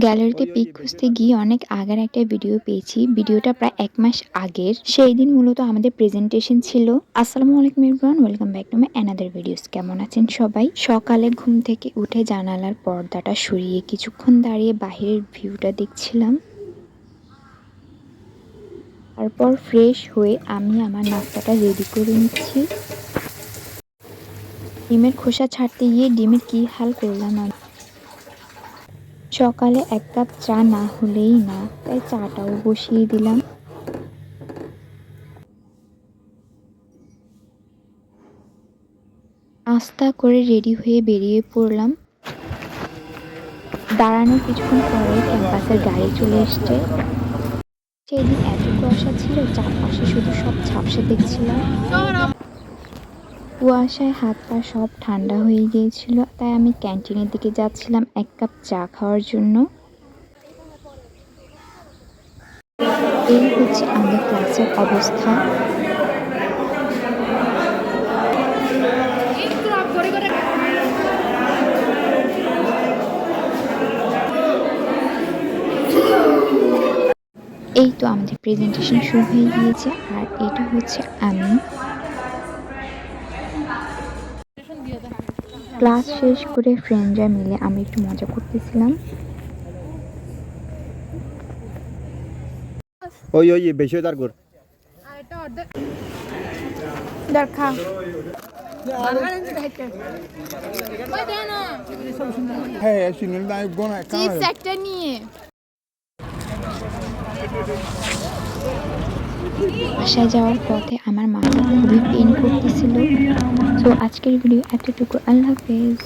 গ্যালারিতে পিক খুঁজতে গিয়ে অনেক আগের একটা ভিডিও পেয়েছি। ভিডিওটা প্রায় ১ মাস আগের। সেই দিন মূলত আমাদের প্রেজেন্টেশন ছিল। আসসালামু আলাইকুম everyone, welcome back to my another videos. কেমন আছেন সবাই? সকালে ঘুম থেকে উঠে জানালার পর্দাটা সরিয়ে কিছুক্ষণ দাঁড়িয়ে বাহিরের ভিউটা দেখছিলাম। তারপর ফ্রেশ হয়ে আমি আমার নাস্তাটা রেডি করে নিচ্ছি। ডিমের খোসা ছাড়তে গিয়ে ডিমের কি হাল করলাম আমি। সকালে ১ কাপ চা না হলেই না, তাই চাটাও বসিয়ে দিলাম। নাস্তা করে রেডি হয়ে বেরিয়ে পড়লাম। দাঁড়ানোর কিছুক্ষণ পরে ক্যাম্পাসের গাড়ি চলে এসছে। সেদিন এত কুয়াশা ছিল, চারপাশে শুধু সব ঝাপসা দেখছিলাম। কুয়াশায় হাত পা সব ঠান্ডা হয়ে গিয়েছিল, তাই আমি ক্যান্টিনের দিকে যাচ্ছিলাম ১ কাপ চা খাওয়ার জন্য। এই হচ্ছে আমাদের ক্লাসের অবস্থা। এই তো আমাদের প্রেজেন্টেশন শুরু হয়ে গিয়েছে, আর এটা হচ্ছে আমি। ক্লাস শেষ করে ফ্রেন্ডরা মিলে আমরা একটু মজা করতেছিলাম। ওই ওই বেশি তার কর দেখা চিপস একটা নিয়ে বাসায় যাওয়ার পথে আমার মাথা খুবই পেইন করতেছিল। তো আজকের ভিডিও এতটুকু। আল্লাহ হাফেজ।